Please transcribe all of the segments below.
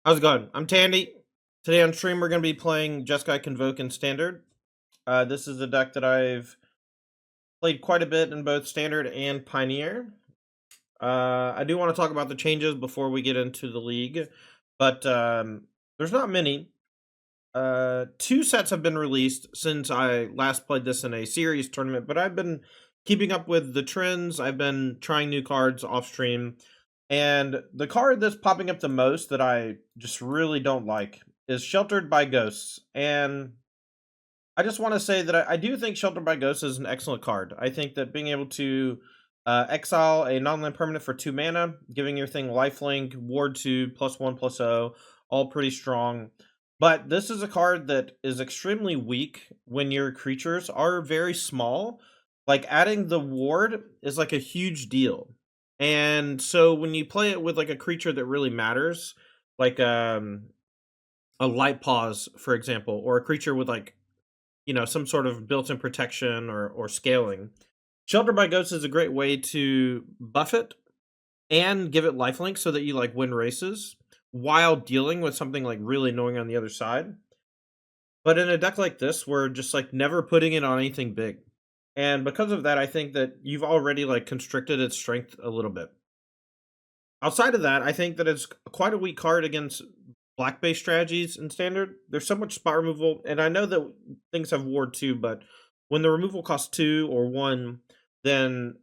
How's it going? I'm Tandy. Today on stream, we're going to be playing Jeskai Convoke in Standard. This is a deck that I've played quite a bit in both Standard and Pioneer. I do want to talk about the changes before we get into the league, but there's not many. Two sets have been released since I last played this in a series tournament, but I've been keeping up with the trends. I've been trying new cards off stream. And the card that's popping up the most that I just really don't like is Sheltered by Ghosts. And I just want to say that I do think Sheltered by Ghosts is an excellent card. I think that being able to exile a non-land permanent for 2 mana, giving your thing lifelink, ward 2, +1/+0, all pretty strong. But this is a card that is extremely weak when your creatures are very small. Like, adding the ward is like a huge deal. And so when you play it with like a creature that really matters, like a light pause, for example, or a creature with like, some sort of built-in protection or scaling, Shelter by Ghost is a great way to buff it and give it lifelink so that you like win races while dealing with something like really annoying on the other side. But in a deck like this, we're just like never putting it on anything big. And because of that, I think that you've already like constricted its strength a little bit. Outside of that, I think that it's quite a weak card against black-based strategies in Standard. There's so much spot removal, and I know that things have ward too, but when the removal costs 2 or 1, then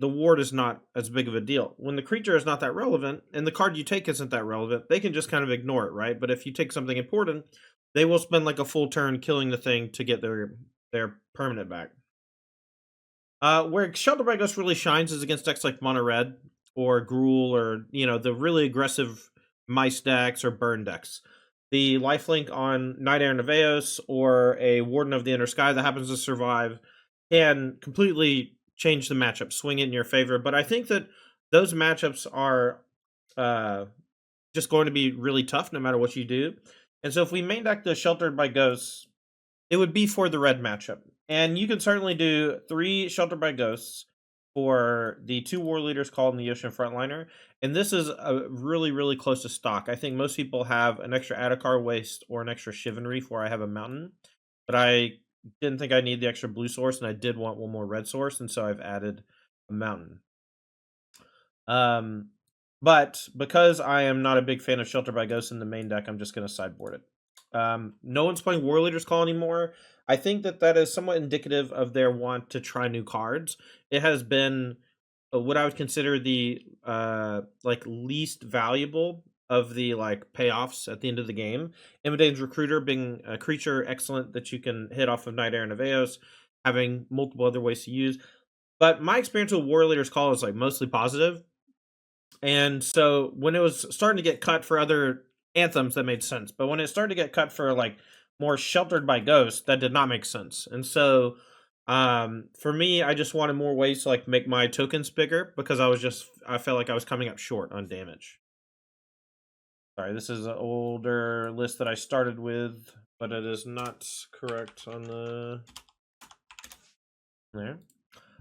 the ward is not as big of a deal. When the creature is not that relevant, and the card you take isn't that relevant, they can just kind of ignore it, right? But if you take something important, they will spend like a full turn killing the thing to get their permanent back. Where Shelter by Ghost really shines is against decks like Mono Red or Gruul or, the really aggressive Mice decks or Burn decks. The lifelink on Night Air Neveos or a Warden of the Inner Sky that happens to survive can completely change the matchup, swing it in your favor. But I think that those matchups are just going to be really tough no matter what you do. And so if we main deck the Sheltered by Ghosts, it would be for the red matchup. And you can certainly do 3 Sheltered by Ghosts for the 2 War Leaders called in the Ocean Frontliner. And this is a really, really close to stock. I think most people have an extra Adakar Waste or an extra Chivalry for I have a Mountain. But I didn't think I need the extra blue source, and I did want one more red source, and so I've added a Mountain. But because I am not a big fan of Shelter by Ghosts in the main deck, I'm just going to sideboard it. No one's playing War Leaders Call anymore. I think that is somewhat indicative of their want to try new cards. It has been what I would consider the least valuable of the payoffs at the end of the game. Imitate's Recruiter being a creature excellent that you can hit off of Night Air and Neveos, having multiple other ways to use. But my experience with War Leaders Call is mostly positive. And so when it was starting to get cut for other anthems, that made sense. But when it started to get cut for more Sheltered by Ghosts, that did not make sense. And so for me, I just wanted more ways to make my tokens bigger because I felt like I was coming up short on damage. Sorry, this is an older list that I started with, but it is not correct on the there.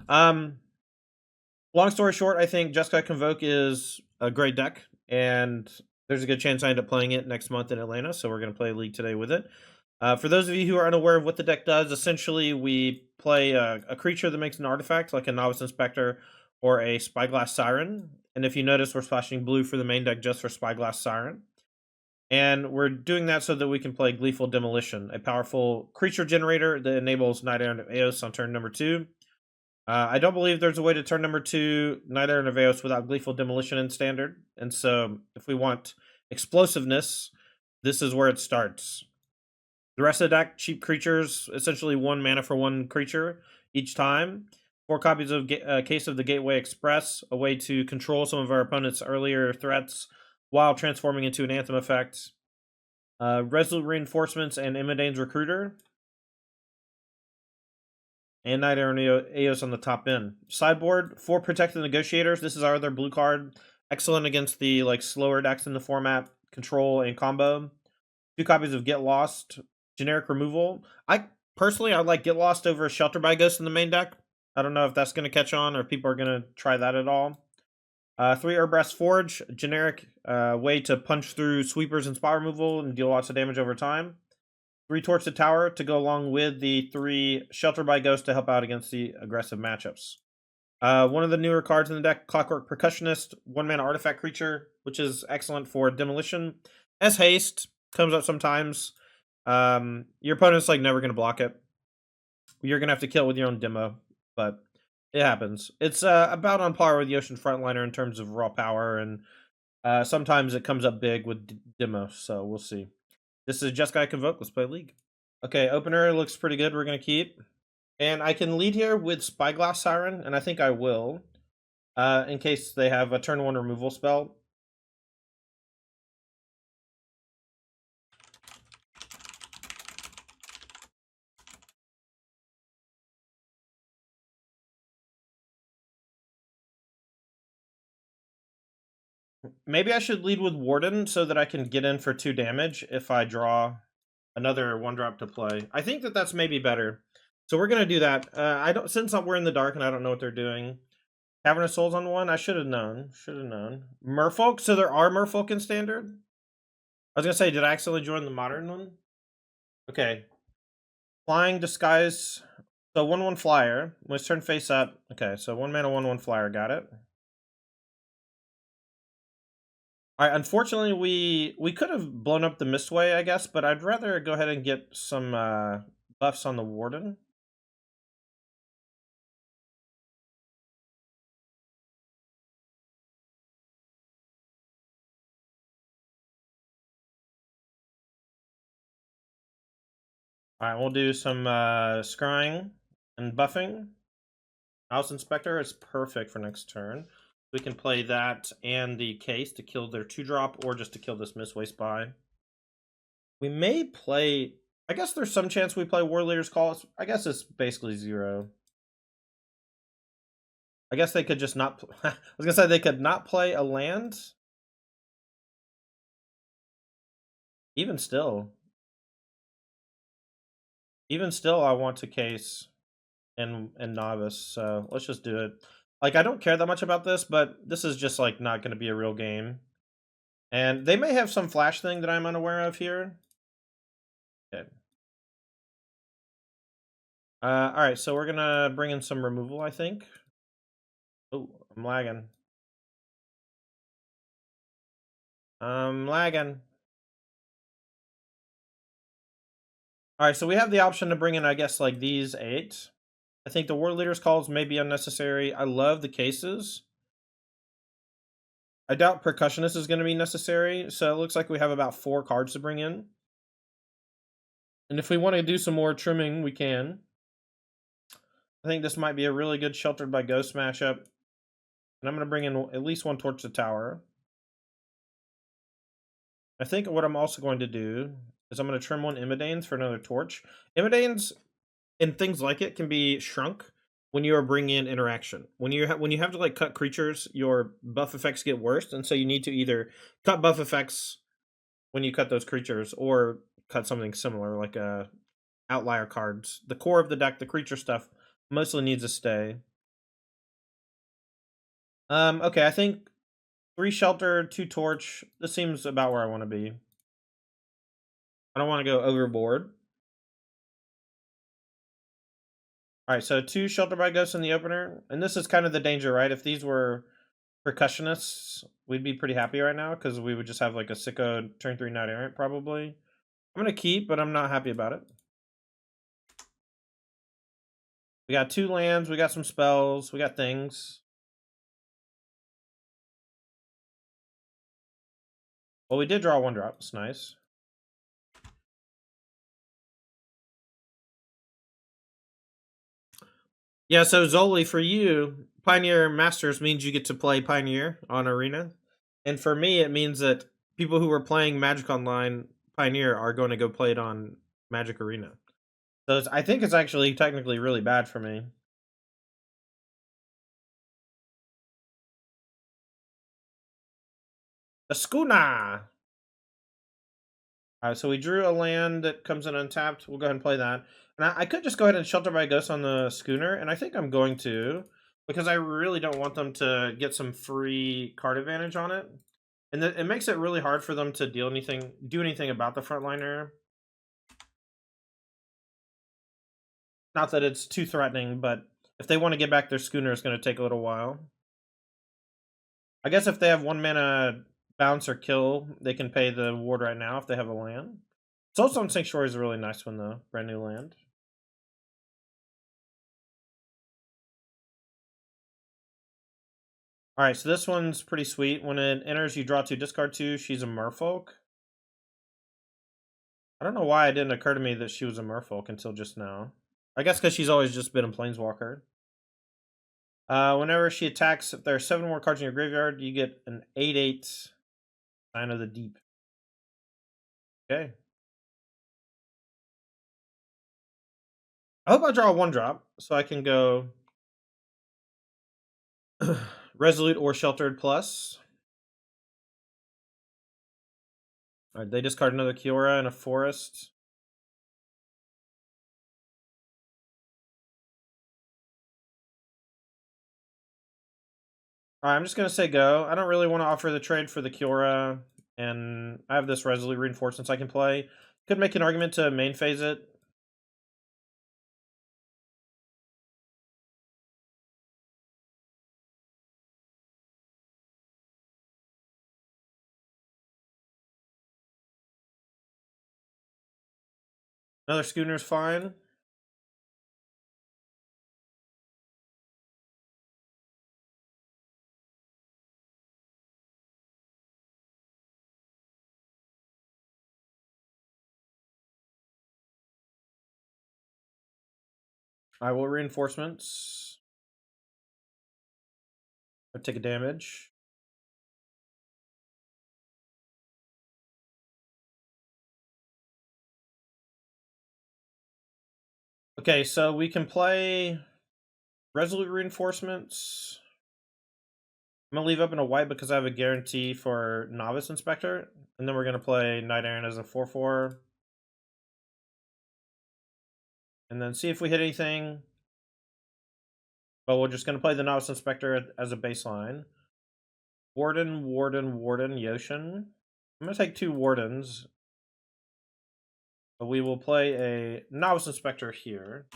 Long story short, I think Jeskai Convoke is a great deck, and there's a good chance I end up playing it next month in Atlanta, so we're going to play a league today with it. For those of you who are unaware of what the deck does, essentially we play a creature that makes an artifact, like a Novice Inspector or a Spyglass Siren. And if you notice, we're splashing blue for the main deck just for Spyglass Siren. And we're doing that so that we can play Gleeful Demolition, a powerful creature generator that enables Night Air and Eos on turn number 2. I don't believe there's a way to turn number 2 Night Air Neveos without Gleeful Demolition in Standard. And so if we want explosiveness, this is where it starts. The rest of the deck, cheap creatures, essentially 1 mana for 1 creature each time. 4 copies of Case of the Gateway Express, a way to control some of our opponent's earlier threats while transforming into an Anthem effect. Resolute Reinforcements and Imidane's Recruiter. And Night Air and Eos on the top end. Sideboard, 4 Protected Negotiators. This is our other blue card. Excellent against the slower decks in the format. Control and combo. 2 copies of Get Lost. Generic removal. I like Get Lost over Shelter by Ghost in the main deck. I don't know if that's going to catch on or if people are going to try that at all. 3 Herbrest Forge, generic way to punch through sweepers and spot removal and deal lots of damage over time. 3 Torch the Tower to go along with the 3 Shelter by Ghost to help out against the aggressive matchups. One of the newer cards in the deck, Clockwork Percussionist, 1-mana artifact creature, which is excellent for demolition. As haste, comes up sometimes. Your opponent's like never going to block it. You're going to have to kill it with your own demo, but it happens. It's about on par with the Ocean Frontliner in terms of raw power, and sometimes it comes up big with demo, so we'll see. This is Jeskai Convoke. Let's play League. Okay, opener looks pretty good. We're going to keep. And I can lead here with Spyglass Siren, and I think I will, in case they have a turn 1 removal spell. Maybe I should lead with Warden so that I can get in for 2 damage if I draw another 1-drop to play. I think that that's maybe better. So we're gonna do that. Since we're in the dark and I don't know what they're doing. Cavern of Souls on 1. I should have known. Merfolk. So there are Merfolk in Standard. I was gonna say, did I accidentally join the Modern one? Okay. Flying Disguise. So 1/1 flyer. Let's turn face up. Okay, so 1 mana 1/1 flyer. Got it. All right. Unfortunately, we could have blown up the Mistway, I guess, but I'd rather go ahead and get some buffs on the Warden. All right, we'll do some scrying and buffing. House Inspector is perfect for next turn. We can play that and the Case to kill their 2-drop, or just to kill this Mistway Spy. We may play... I guess there's some chance we play War Leader's Call. I guess it's basically 0. I guess they could just not... I was gonna say they could not play a land. Even still, I want to Case and Novice, so let's just do it. Like, I don't care that much about this, but this is just, like, not going to be a real game. And they may have some flash thing that I'm unaware of here. Okay. Alright, so we're going to bring in some removal, I think. Oh, I'm lagging. Alright, so we have the option to bring in, I guess, like these 8. I think the War Leader's Calls may be unnecessary. I love the Cases. I doubt Percussionist is going to be necessary, so it looks like we have about 4 cards to bring in. And if we want to do some more trimming, we can. I think this might be a really good Sheltered by Ghost matchup. And I'm going to bring in at least 1 Torch to Tower. I think what I'm also going to do is I'm going to trim 1 Immodanes for another Torch. Immodanes and things like it can be shrunk when you are bringing in interaction. When you have to like cut creatures, your buff effects get worse, and so you need to either cut buff effects when you cut those creatures, or cut something similar like outlier cards. The core of the deck, the creature stuff, mostly needs to stay. Okay, I think 3 Shelter, 2 Torch. This seems about where I want to be. I don't want to go overboard. Alright, so 2 Shelter by Ghost in the opener. And this is kind of the danger, right? If these were Percussionists, we'd be pretty happy right now, because we would just have like a sicko turn 3 Knight Errant, probably. I'm going to keep, but I'm not happy about it. We got 2 lands, we got some spells, we got things. Well, we did draw 1-drop. It's nice. Yeah, so Zoli, for you, Pioneer Masters means you get to play Pioneer on Arena. And for me, it means that people who are playing Magic Online Pioneer are going to go play it on Magic Arena. So I think it's actually technically really bad for me. The Schooner! So we drew a land that comes in untapped. We'll go ahead and play that. And I could just go ahead and Shelter by Ghost on the Schooner, and I think I'm going to. because I really don't want them to get some free card advantage on it. And it makes it really hard for them to do anything about the frontliner. Not that it's too threatening, but if they want to get back their schooner, it's going to take a little while. I guess if they have 1 mana bounce or kill, they can pay the ward right now if they have a land. Soulstone Sanctuary is a really nice one, though. Brand new land. Alright, so this one's pretty sweet. When it enters, you draw 2, discard 2. She's a merfolk. I don't know why it didn't occur to me that she was a merfolk until just now. I guess because she's always just been a planeswalker. Whenever she attacks, if there are 7 more cards in your graveyard, you get an 8/8 Sign of the Deep. Okay. I hope I draw a 1-drop, so I can go Resolute or Sheltered plus. Alright, they discard another Kiora and a Forest. Alright, I'm just going to say go. I don't really want to offer the trade for the Kiora, and I have this Resolute Reinforcements I can play. Could make an argument to main phase it. Another Schooner's fine. I will Reinforcements. I take a damage. Okay, so we can play Resolute Reinforcements. I'm going to leave open a white because I have a guarantee for Novice Inspector. And then we're going to play Night Errant as a 4/4. And then see if we hit anything. But we're just going to play the Novice Inspector as a baseline. Warden, Yoshin. I'm going to take 2 Wardens. But we will play a Novice Inspector here.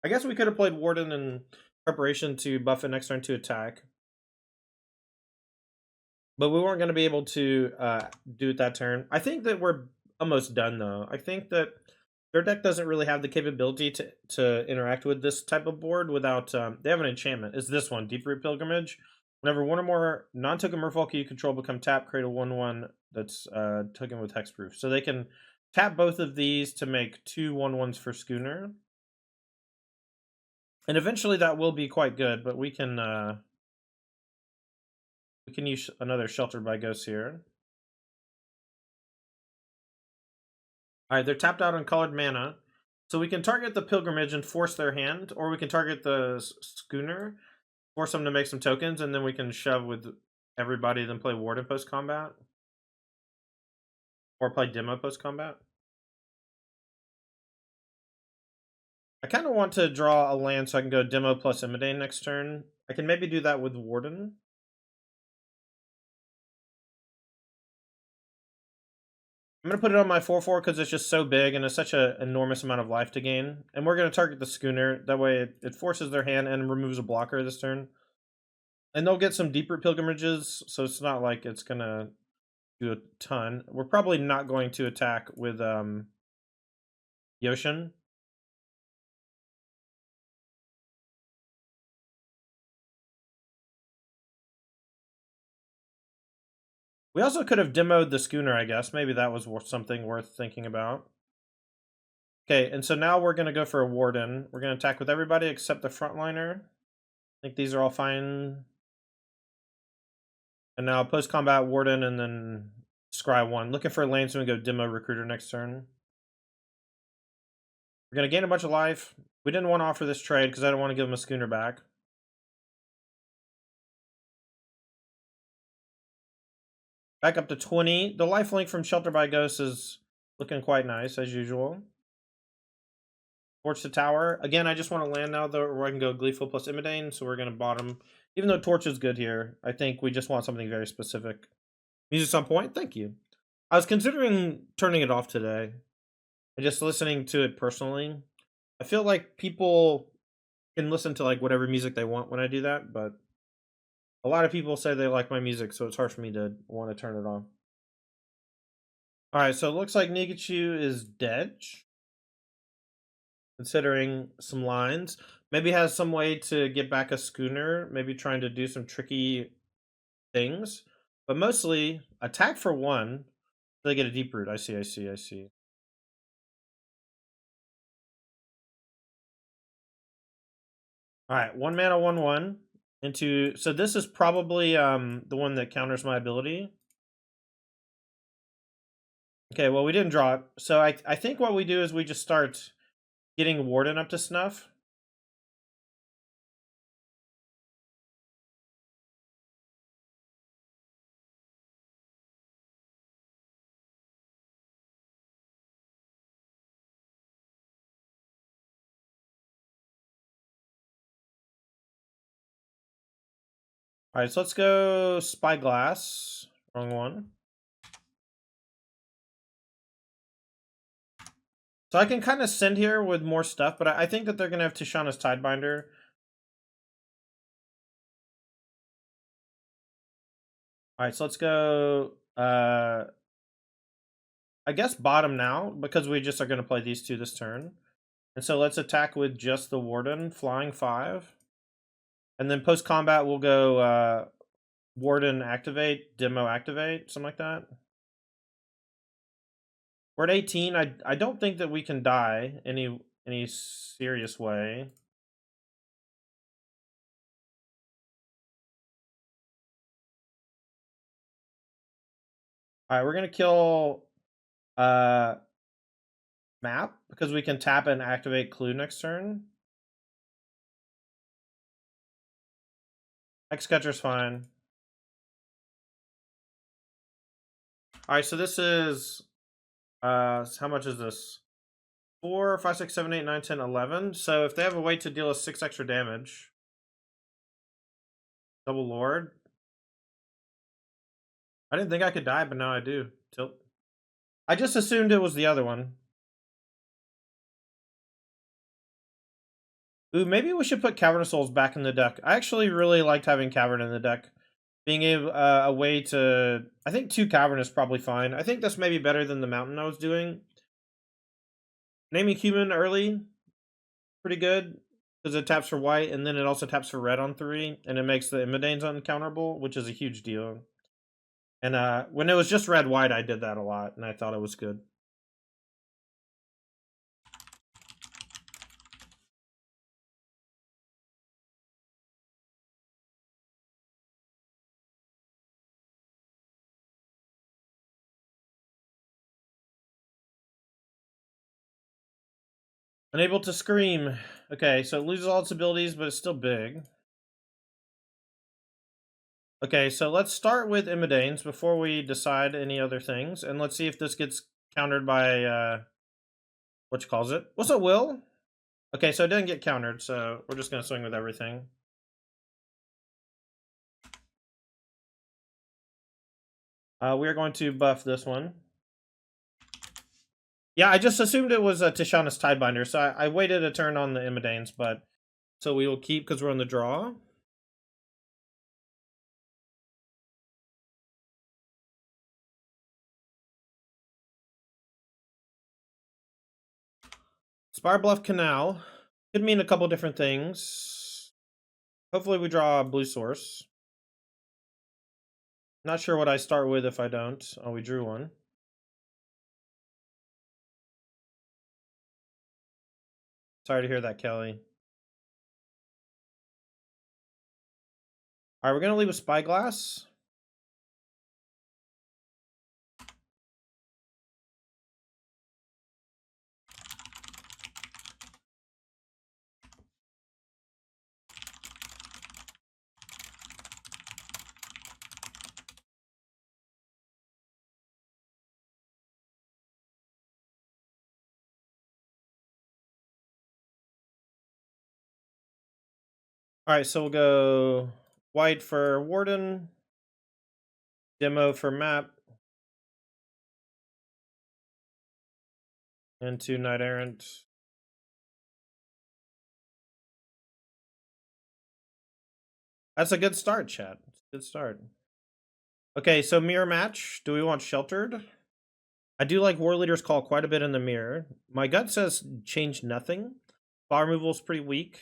I guess we could have played Warden in preparation to buff it next turn to attack. But we weren't going to be able to do it that turn. I think that we're almost done, though. I think that their deck doesn't really have the capability to interact with this type of board without... they have an enchantment. It's this one, Deep-Root Pilgrimage. Whenever 1 or more non-token merfolk you control become tapped, create a 1/1 that's token with hexproof. So they can tap both of these to make 2 1/1s for Schooner. And eventually that will be quite good, but we can use another Shelter by Ghosts here. Alright, they're tapped out on colored mana. So we can target the Pilgrimage and force their hand, or we can target the Schooner, force them to make some tokens, and then we can shove with everybody, then play Warden post-combat. Or play Demo post-combat. I kind of want to draw a land so I can go Demo plus Imidane next turn. I can maybe do that with Warden. I'm going to put it on my 4/4 because it's just so big and it's such an enormous amount of life to gain. And we're going to target the Schooner. That way it forces their hand and removes a blocker this turn. And they'll get some deeper Pilgrimages, so it's not like it's going to do a ton. We're probably not going to attack with Yoshin. We also could have demoed the Schooner, I guess. Maybe that was something worth thinking about. Okay, and so now we're going to go for a Warden. We're going to attack with everybody except the frontliner. I think these are all fine. And now post-combat Warden and then Scry 1. Looking for a lane, so we go Demo Recruiter next turn. We're going to gain a bunch of life. We didn't want to offer this trade because I don't want to give him a Schooner back. Back up to 20. The lifelink from Shelter by Ghosts is looking quite nice, as usual. Torch the tower. Again, I just want to land now though, where I can go Gleeful plus Imidane, so we're going to bottom. Even though Torch is good here, I think we just want something very specific. Music's on point? Thank you. I was considering turning it off today. And just listening to it personally. I feel like people can listen to like whatever music they want when I do that, but a lot of people say they like my music, so it's hard for me to want to turn it on. Alright, so it looks like Nikachu is dead. Considering some lines. Maybe has some way to get back a schooner, maybe trying to do some tricky things. But mostly, attack for 1. So they get a deep root. I see. Alright, 1 mana, 1/1. Into, so this is probably the one that counters my ability. Okay, well we didn't draw it. So I think what we do is we just start getting Warden up to snuff. Alright, so let's go Spyglass. Wrong one. So I can kind of send here with more stuff, but I think that they're going to have Tishana's Tidebinder. Alright, so let's go, I guess bottom now, because we just are going to play these two this turn. And so let's attack with just the Warden, flying 5. And then post-combat we'll go Warden activate, Demo activate, something like that. We're at 18. I don't think that we can die any serious way. Alright, we're gonna kill Map because we can tap and activate Clue next turn. X-Catcher's fine. Alright, so this is how much is this? 4, 5, 6, 7, 8, 9, 10, 11. So if they have a way to deal us 6 extra damage. Double Lord. I didn't think I could die, but now I do. Tilt. I just assumed it was the other one. Ooh, maybe we should put Cavern of Souls back in the deck. I actually really liked having Cavern in the deck. Being a way to... I think 2 Cavern is probably fine. I think that's maybe better than the Mountain I was doing. Naming Human early, pretty good. Because it taps for white, and then it also taps for red on 3. And it makes the Imidanes uncounterable, which is a huge deal. And when it was just red-white, I did that a lot, and I thought it was good. Unable to scream. Okay, so it loses all its abilities, but it's still big. Okay, so let's start with Imidanes before we decide any other things, and let's see if this gets countered by, what you calls it? What's up, Will? Okay, so it didn't get countered, so we're just gonna swing with everything. We're going to buff this one. Yeah, I just assumed it was a Tishana's Tidebinder, so I waited a turn on the Imidanes, but... So we will keep because we're on the draw. Spire Bluff Canal. Could mean a couple different things. Hopefully we draw a blue source. Not sure what I start with if I don't. Oh, we drew one. Sorry to hear that, Kelly. Alright, we're going to leave a Spyglass. Alright, so we'll go white for Warden, demo for map, and 2 Knight Errant. That's a good start, chat. Good start. Okay, so mirror match. Do we want sheltered? I do like War Leader's Call quite a bit in the mirror. My gut says change nothing. Bar removal is pretty weak.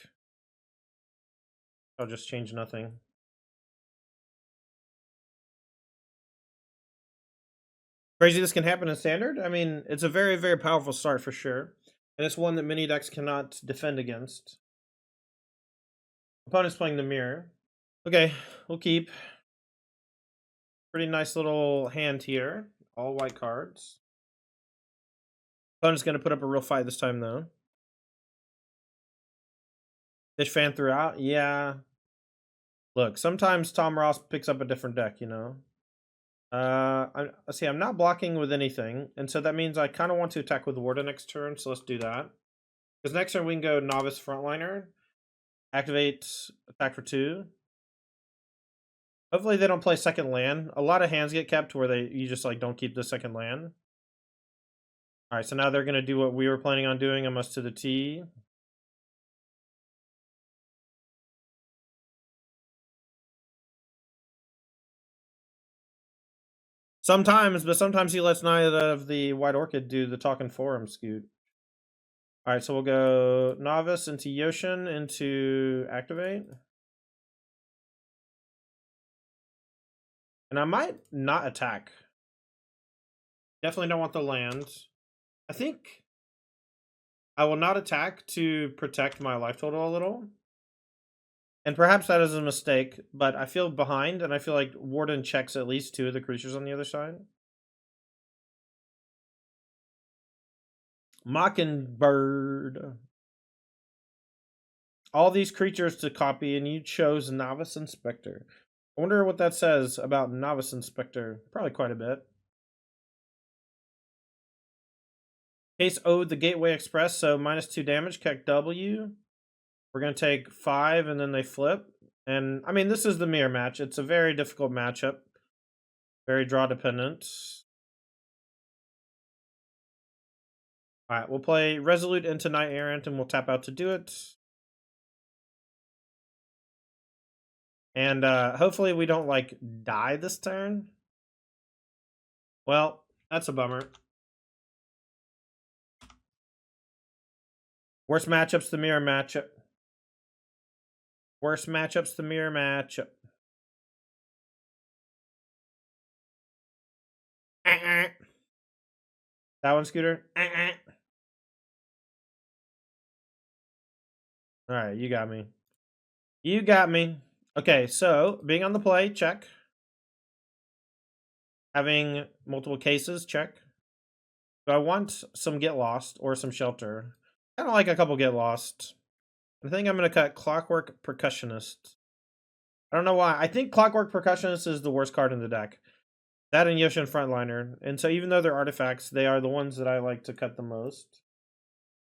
I'll just change nothing. Crazy this can happen in Standard? I mean, it's a very, very powerful start for sure. And it's one that many decks cannot defend against. Opponent's playing the mirror. Okay, we'll keep. Pretty nice little hand here. All white cards. Opponent's going to put up a real fight this time, though. Fish fan throughout? Yeah. Look, sometimes Tom Ross picks up a different deck, you know? Let's see, I'm not blocking with anything, and so that means I kind of want to attack with Warden next turn, so let's do that. Because next turn we can go Novice Frontliner, activate, attack for 2. Hopefully they don't play second land. A lot of hands get kept where you just like don't keep the second land. Alright, so now they're going to do what we were planning on doing, almost to the T. Sometimes, but sometimes he lets Knight of the White Orchid do the talking for him, Scoot. Alright, so we'll go Novice into Yoshin into activate. And I might not attack. Definitely don't want the land. I think I will not attack to protect my life total a little. And perhaps that is a mistake, but I feel behind, and I feel like Warden checks at least 2 of the creatures on the other side. Mockingbird. All these creatures to copy, and you chose Novice Inspector. I wonder what that says about Novice Inspector. Probably quite a bit. Case owed the Gateway Express, so -2 damage, Keck W. We're going to take 5, and then they flip. And, I mean, this is the mirror match. It's a very difficult matchup. Very draw dependent. Alright, we'll play Resolute into Knight Errant, and we'll tap out to do it. And hopefully we don't, like, die this turn. Well, that's a bummer. Worst matchups, the mirror matchup. Worst matchups, the mirror matchup. That one, Scooter? Alright, you got me. You got me. Okay, so, being on the play, check. Having multiple cases, check. Do I want some Get Lost or some Shelter? I don't like a couple Get Lost. I think I'm going to cut Clockwork Percussionist. I don't know why. I think Clockwork Percussionist is the worst card in the deck. That and Yoshin Frontliner. And so even though they're artifacts, they are the ones that I like to cut the most.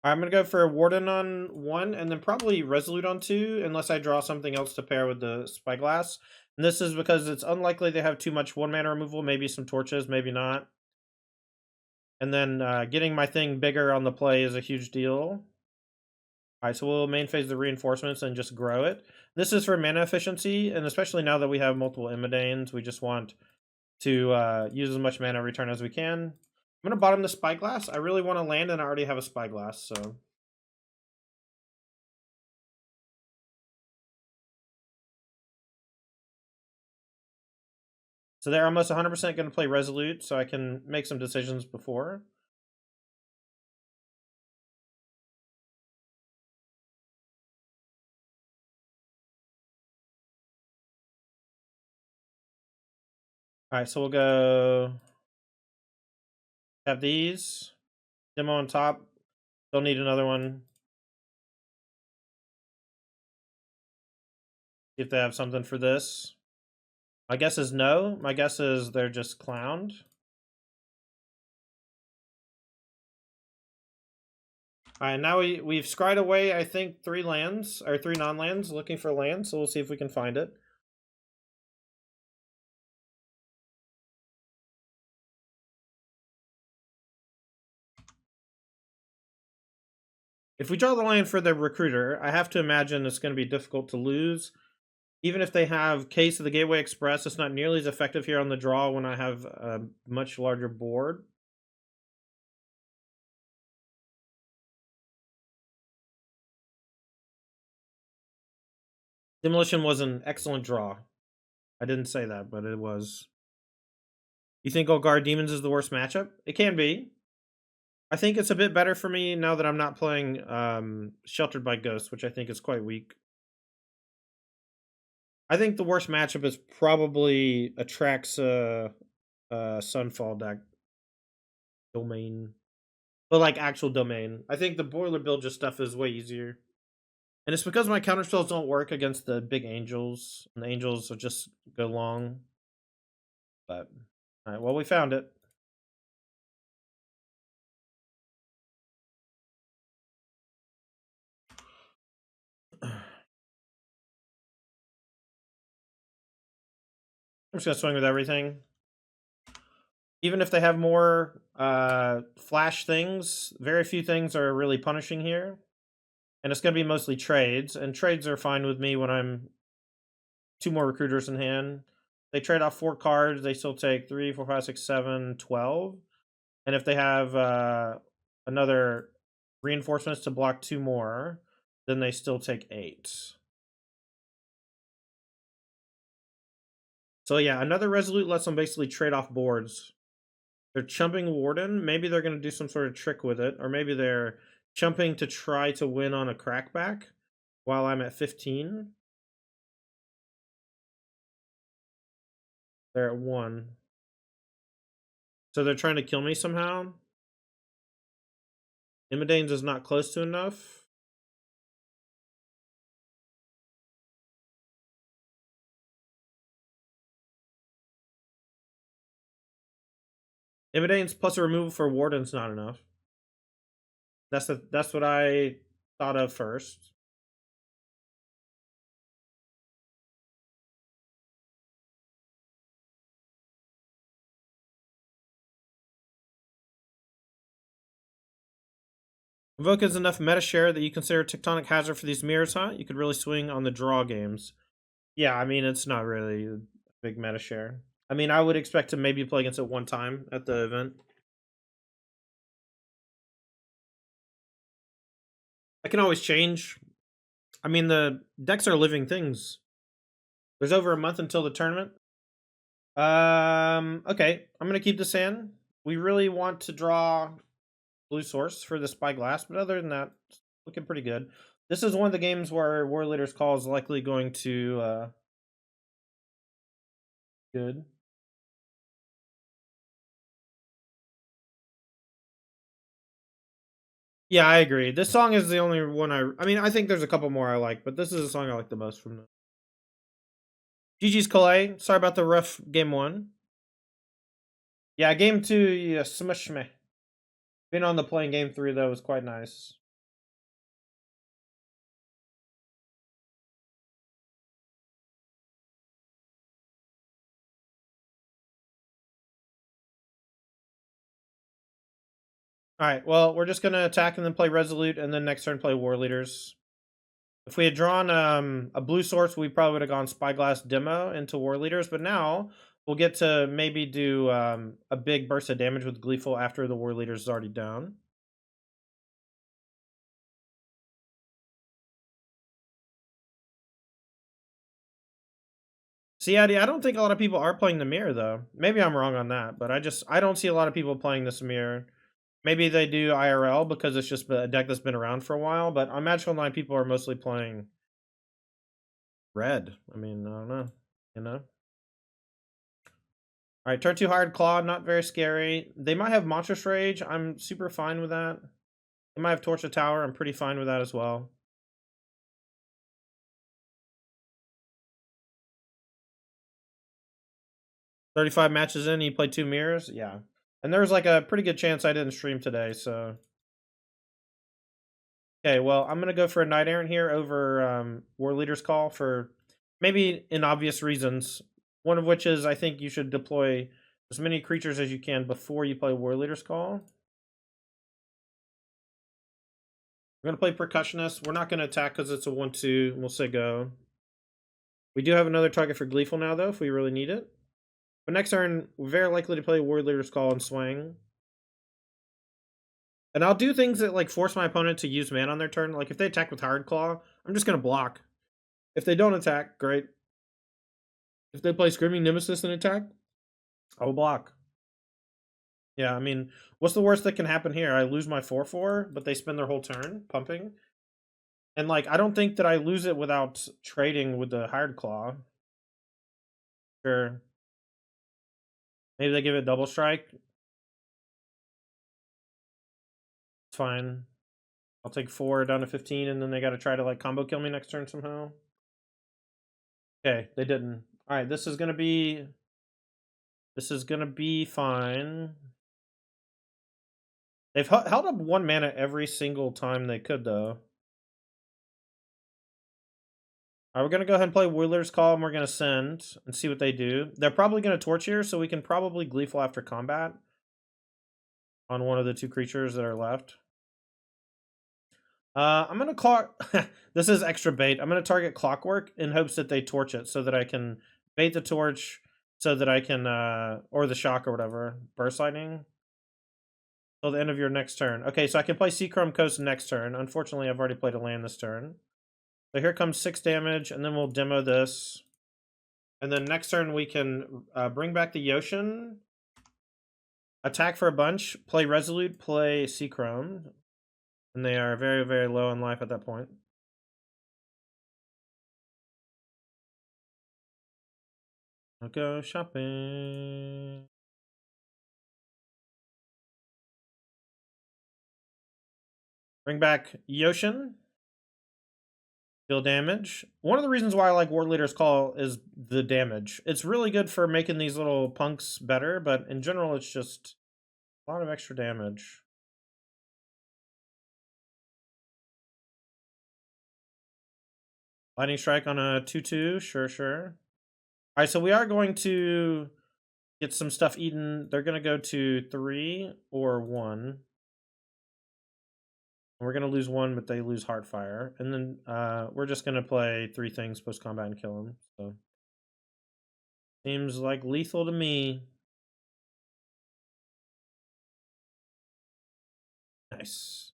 All right, I'm going to go for Warden on 1 and then probably Resolute on 2 unless I draw something else to pair with the Spyglass. And this is because it's unlikely they have too much 1-mana removal. Maybe some torches, maybe not. And then getting my thing bigger on the play is a huge deal. Alright, so we'll main phase the reinforcements and just grow it. This is for mana efficiency, and especially now that we have multiple Immodanes, we just want to use as much mana return as we can. I'm going to bottom the Spyglass. I really want to land, and I already have a Spyglass, so... So they're almost 100% going to play Resolute, so I can make some decisions before. Alright, so we'll go... Have these. Demo on top. Don't need another one. See if they have something for this. My guess is no. My guess is they're just clowned. Alright, now we've scryed away, I think, 3 lands, or 3 non-lands, looking for land, so we'll see if we can find it. If we draw the land for the recruiter, I have to imagine it's going to be difficult to lose. Even if they have Case of the Gateway Express, it's not nearly as effective here on the draw when I have a much larger board. Demolition was an excellent draw. I didn't say that, but it was. You think Golgari Demons is the worst matchup? It can be. I think it's a bit better for me now that I'm not playing Sheltered by Ghosts, which I think is quite weak. I think the worst matchup is probably Atraxa Sunfall deck. Domain. But like actual domain. I think the Boiler Build just stuff is way easier. And it's because my counterspells don't work against the big angels. And the angels will just go long. But, alright, well, we found it. I'm just going to swing with everything. Even if they have more flash things, very few things are really punishing here. And it's going to be mostly trades. And trades are fine with me when I'm 2 more recruiters in hand. They trade off 4 cards. They still take 3, 4, 5, 6, 7, 12. And if they have another reinforcements to block 2 more, then they still take 8. So yeah, another Resolute lets them basically trade off boards. They're chumping Warden. Maybe they're going to do some sort of trick with it. Or maybe they're chumping to try to win on a crackback while I'm at 15. They're at 1. So they're trying to kill me somehow. Imidane's is not close to enough. Imidane's plus a removal for Warden's not enough. That's what I thought of first. Convoke is enough meta share that you consider Tectonic Hazard for these mirrors, huh? You could really swing on the draw games. Yeah, I mean, it's not really a big meta share. I mean, I would expect to maybe play against it 1 time at the event. I can always change. I mean, the decks are living things. There's over a month until the tournament. Okay, I'm gonna keep this in. We really want to draw blue source for the Spyglass, but other than that, it's looking pretty good. This is one of the games where War Leader's Call is likely going to good. Yeah, I agree. This song is the only one I mean, I think there's a couple more I like, but this is the song I like the most from them. GG's Calais. Sorry about the rough game 1. Yeah, game 2, yeah, smush me. Been on the playing game 3 though, was quite nice. Alright, well, we're just gonna attack and then play Resolute, and then next turn play War Leaders. If we had drawn a blue source, we probably would have gone Spyglass Demo into War Leaders, but now we'll get to maybe do a big burst of damage with Gleeful after the War Leaders is already down. See, Addy, I don't think a lot of people are playing the mirror, though. Maybe I'm wrong on that, but I don't see a lot of people playing this mirror. Maybe they do IRL because it's just a deck that's been around for a while, but on Magic Online, people are mostly playing red. I mean, I don't know, you know? Alright, turn 2 Hired Claw, not very scary. They might have Monstrous Rage. I'm super fine with that. They might have Torch the Tower. I'm pretty fine with that as well. "35 matches in, you played 2 mirrors?" Yeah. And there's like a pretty good chance I didn't stream today, so Okay, well, I'm gonna go for a Knight Errant here over War Leader's Call for maybe in obvious reasons. One of which is I think you should deploy as many creatures as you can before you play War Leader's Call. We're gonna play Percussionist. We're not gonna attack because it's a 1/2. We'll say go. We do have another target for Gleeful now, though, if we really need it. But next turn, we're very likely to play War Leader's Call and swing. And I'll do things that like force my opponent to use mana on their turn. Like if they attack with Hard Claw, I'm just gonna block. If they don't attack, great. If they play Screaming Nemesis and attack, I will block. Yeah, I mean, what's the worst that can happen here? I lose my 4/4, but they spend their whole turn pumping. And like, I don't think that I lose it without trading with the Hired Claw. Sure. Maybe they give it double strike. It's fine. I'll take 4 down to 15, and then they got to try to like combo kill me next turn somehow. Okay, they didn't. All right, this is gonna be fine. They've held up 1 mana every single time they could, though. All right, we're gonna go ahead and play Wheeler's Call, and we're gonna send and see what they do. They're probably gonna torch here, so we can probably Gleeful after combat on one of the 2 creatures that are left. I'm gonna clock. This is extra bait. I'm gonna target Clockwork in hopes that they torch it, so that I can bait the torch, so that I can or the shock or whatever, burst lightning. Till the end of your next turn. Okay, so I can play Seachrome Coast next turn. Unfortunately, I've already played a land this turn. So here comes 6 damage, and then we'll demo this. And then next turn we can bring back the Yoshin, attack for a bunch, play Resolute, play Seachrome. And they are very, very low in life at that point. I'll go shopping. Bring back Yoshin. Deal damage. One of the reasons why I like War Leader's Call is the damage. It's really good for making these little punks better, but in general, it's just a lot of extra damage. Lightning Strike on a 2/2. Sure. All right, so we are going to get some stuff eaten. They're going to go to 3 or 1. We're going to lose 1, but they lose Heartfire. And then we're just going to play 3 things post-combat and kill them. So seems like lethal to me. Nice.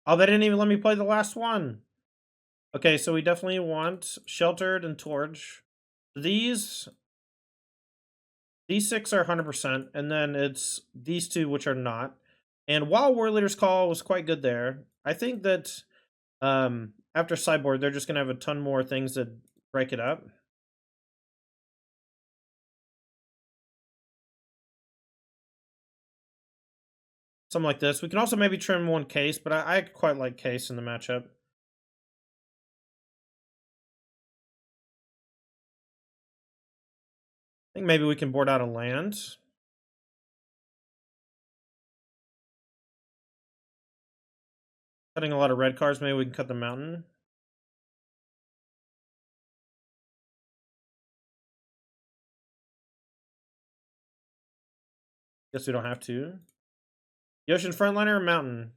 Oh, they didn't even let me play the last one. Okay, so we definitely want Sheltered and Torch. These 6 are 100%, and then it's these 2 which are not. And while War Leader's Call was quite good there, I think that after sideboard, they're just going to have a ton more things that break it up. Something like this. We can also maybe trim 1 Case, but I quite like Case in the matchup. I think maybe we can board out a land. Cutting a lot of red cards, maybe we can cut the mountain. Guess we don't have to. Yoshin Frontliner or Mountain?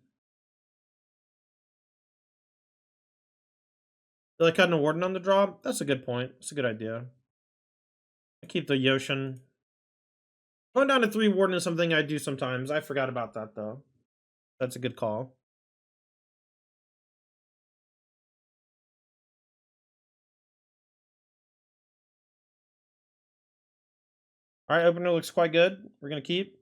Feel like cutting a Warden on the draw? That's a good point. That's a good idea. I keep the Yoshin. Going down to 3 Warden is something I do sometimes. I forgot about that, though. That's a good call. Alright, opener looks quite good. We're going to keep.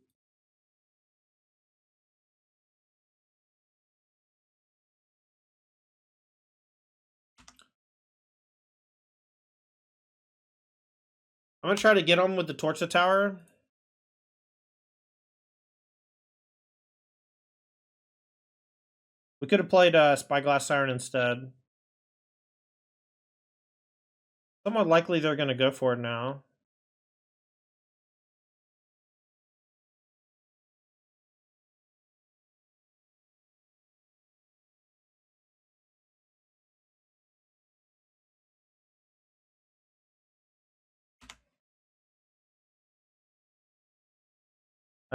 I'm going to try to get him with the Torch the Tower. We could have played Spyglass Siren instead. Somewhat likely they're going to go for it now.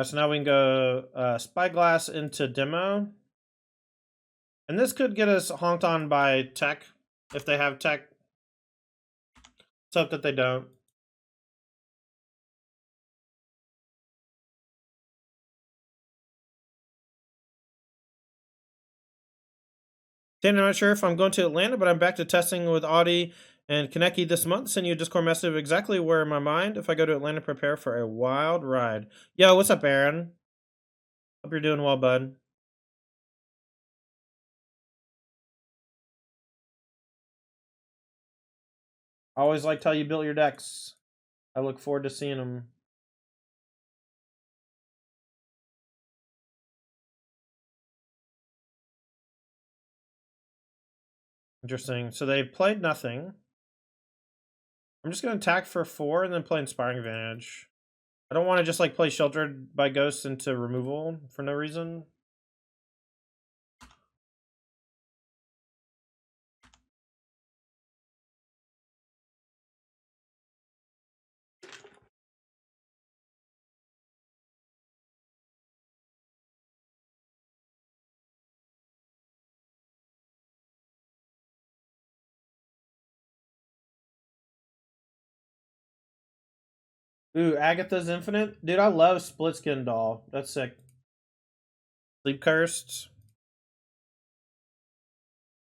So now we can go Spyglass into demo. And this could get us honked on by tech, if they have tech. Let's hope that they don't. Dan, I'm not sure if I'm going to Atlanta, but I'm back to testing with Audi and Kaneki this month. Send you a Discord message of exactly where in my mind. If I go to Atlanta, prepare for a wild ride. Yo, what's up, Aaron? Hope you're doing well, bud. I always liked how you built your decks. I look forward to seeing them. Interesting. So they played nothing. I'm just going to attack for 4 and then play Inspiring Advantage. I don't want to just like play Sheltered by Ghosts into removal for no reason. Ooh, Agatha's Infinite? Dude, I love Split Skin Doll. That's sick. Sleep Cursed.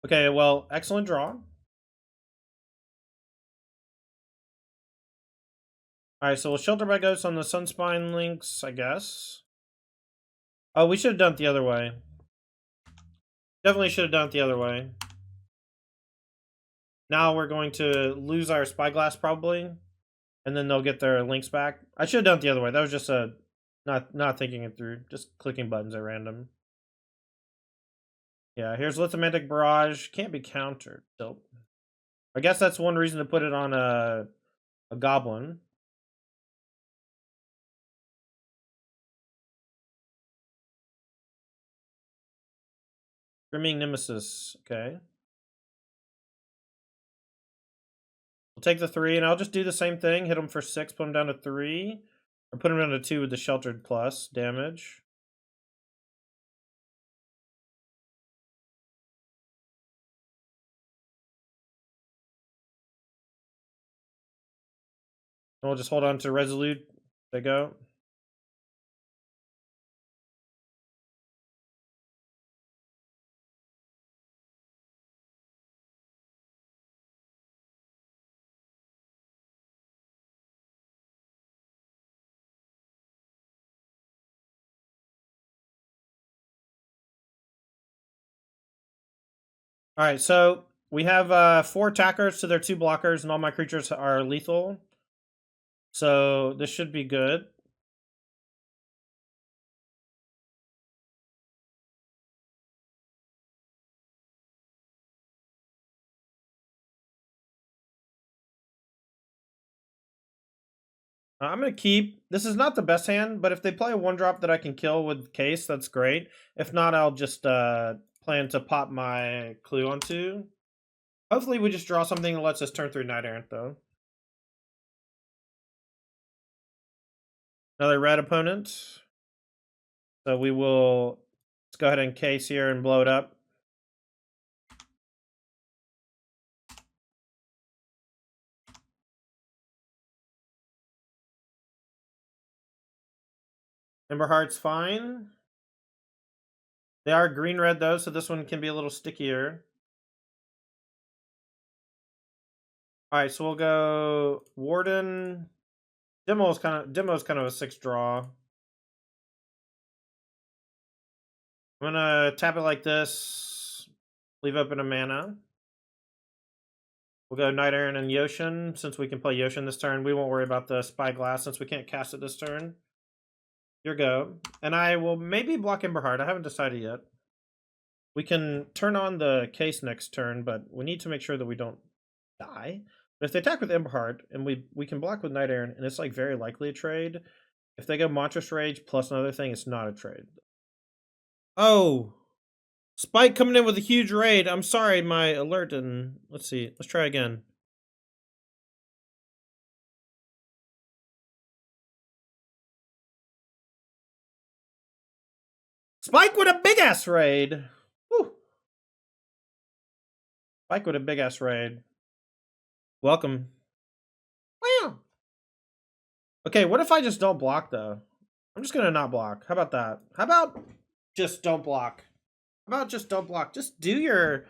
Okay, well, excellent draw. Alright, so we'll Shelter by Ghosts on the Sunspine links, I guess. Oh, we should have done it the other way. Definitely should have done it the other way. Now we're going to lose our Spyglass, probably. And then they'll get their links back. I should have done it the other way. That was just a... Not thinking it through. Just clicking buttons at random. Yeah, here's Lithomantic Barrage. Can't be countered. Dope. I guess that's one reason to put it on a Goblin. Screaming Nemesis. Okay. We'll take the 3, and I'll just do the same thing. Hit him for 6, put him down to 3. Or put him down to 2 with the Sheltered plus damage. And we'll just hold on to Resolute. There you go. Alright, so we have 4 attackers to their 2 blockers, and all my creatures are lethal. So this should be good. I'm going to keep... This is not the best hand, but if they play a 1-drop that I can kill with Case, that's great. If not, I'll just plan to pop my Clue onto. Hopefully we just draw something that lets us turn through Knight Errant, though. Another red opponent. So we will... Let's go ahead and Case here and blow it up. Emberheart's fine. They are green-red, though, so this one can be a little stickier. Alright, so we'll go Warden. Demo's kind of a 6 draw. I'm gonna tap it like this. Leave open a mana. We'll go Knight Errant and Yoshin. Since we can play Yoshin this turn, we won't worry about the Spyglass since we can't cast it this turn. Your go. And I will maybe block Emberheart. I haven't decided yet. We can turn on the Case next turn, but we need to make sure that we don't die. But if they attack with Emberheart, and we can block with Knight Errant, and it's like very likely a trade. If they go Monstrous Rage plus another thing, it's not a trade. Oh! Spike coming in with a huge raid. I'm sorry, my alert didn't... Let's see. Let's try again. Spike with a big ass raid. Woo. Spike with a big ass raid. Welcome. Wow. Okay, what if I just don't block though? I'm just gonna not block. How about that? How about just don't block? How about just don't block? Just do your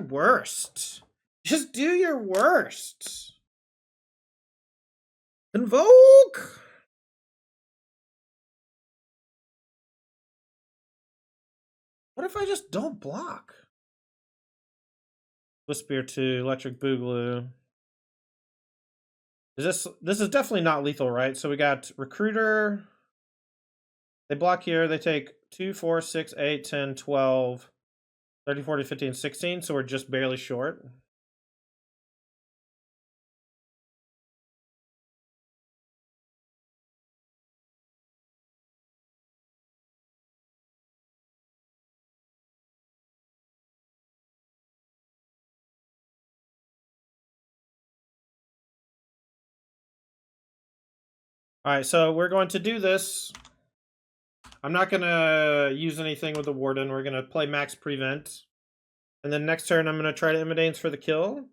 worst. Just do your worst. Convoke. What if I just don't block? Whisper to Electric Boogaloo. This is definitely not lethal, right? So we got Recruiter. They block here. They take 2, 4, 6, 8, 10, 12, 30, 40, 15, 16. So we're just barely short. All right, so we're going to do this. I'm not going to use anything with the Warden. We're going to play max prevent. And then next turn, I'm going to try to Immodanes for the kill.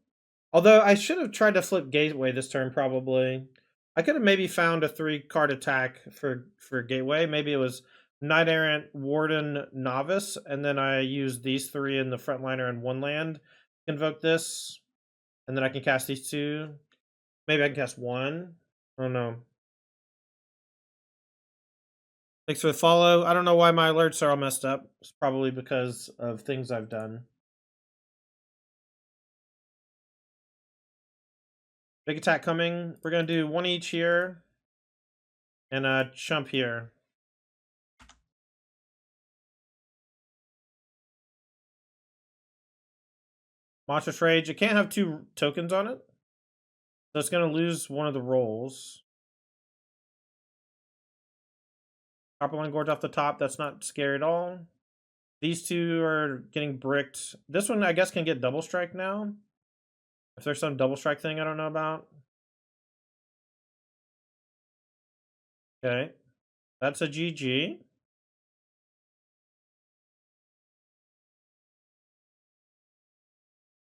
Although I should have tried to flip Gateway this turn, probably. I could have maybe found a 3-card attack for Gateway. Maybe it was Knight Errant, Warden, Novice, and then I use these 3 in the frontliner and 1 land. Convoke this, and then I can cast these 2. Maybe I can cast 1. I don't know. Thanks for the follow. I don't know why my alerts are all messed up. It's probably because of things I've done. Big attack coming. We're going to do 1 each here. And a chump here. Monstrous Rage. It can't have 2 tokens on it. So it's going to lose one of the rolls. Copperline Gorge off the top. That's not scary at all. These 2 are getting bricked. This one, I guess, can get double strike now. If there's some double strike thing I don't know about. Okay. That's a GG.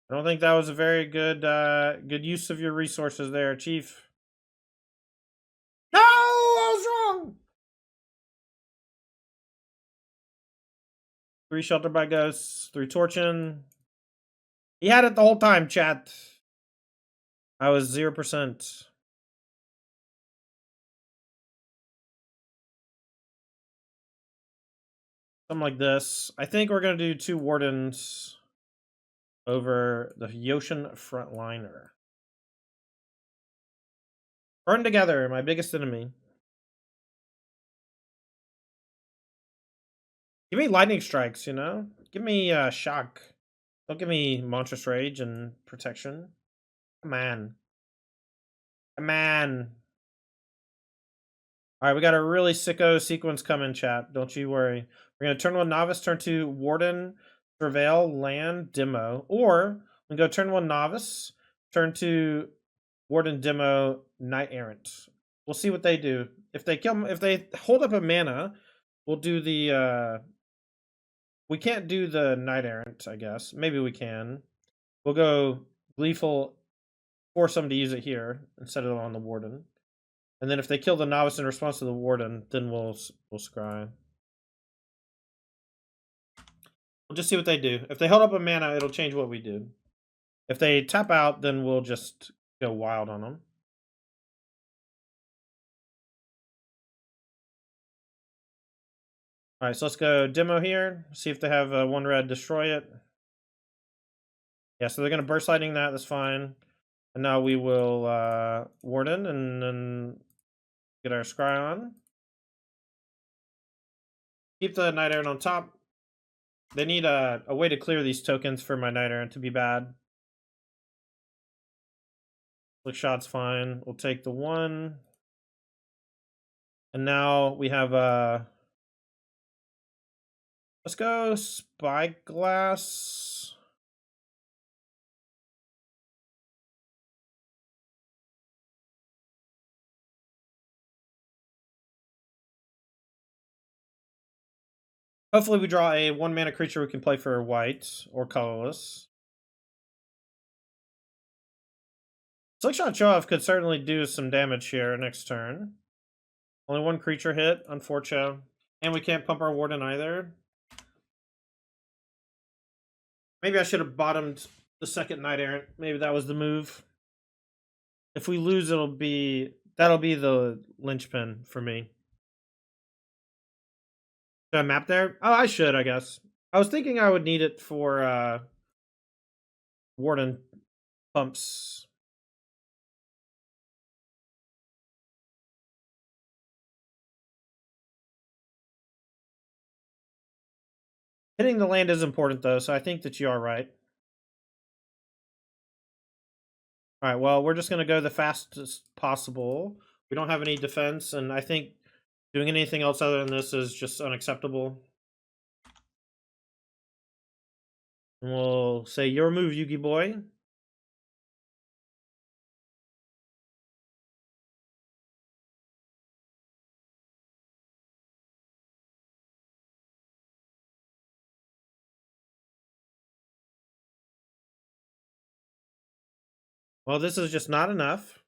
I don't think that was a very good good use of your resources there, Chief. No, I was wrong. 3 Shelter by Ghosts, 3 Torchin. He had it the whole time, chat. I was 0%. Something like this. I think we're going to do 2 Wardens over the Yoshin Frontliner. Burn together, my biggest enemy. Give me lightning strikes, you know? Give me shock. Don't give me Monstrous Rage and protection. Come on. Come on. Alright, we got a really sicko sequence coming, chat. Don't you worry. We're going to turn 1 Novice, turn 2 Warden, Surveil, Land, Demo. Or we go turn 1 Novice, turn 2 Warden, Demo, Knight Errant. We'll see what they do. If they kill, if they hold up a mana, we'll do the we can't do the Knight Errant, I guess. Maybe we can. We'll go Gleeful, force them to use it here instead of on the Warden. And then if they kill the Novice in response to the Warden, then we'll scry. We'll just see what they do. If they hold up a mana, it'll change what we do. If they tap out, then we'll just go wild on them. Alright, so let's go Demo here. See if they have 1 red, destroy it. Yeah, so they're going to Burst Lightning that. That's fine. And now we will Warden and then get our scry on. Keep the Knight Errant on top. They need a way to clear these tokens for my Knight Errant to be bad. Flick Shot's fine. We'll take the 1. And now we have let's go Spyglass. Hopefully we draw a 1-mana creature we can play for white or colorless. Slickshot Show-Off could certainly do some damage here next turn. Only 1 creature hit, unfortunate. And we can't pump our Warden either. Maybe I should have bottomed the second Knight Errant. Maybe that was the move. If we lose, that'll be the linchpin for me. Should I map there? Oh, I should, I guess. I was thinking I would need it for Warden pumps. Hitting the land is important, though, so I think that you are right. Alright, well, we're just going to go the fastest possible. We don't have any defense, and I think doing anything else other than this is just unacceptable. And we'll say, your move, Yugi boy. Well, this is just not enough.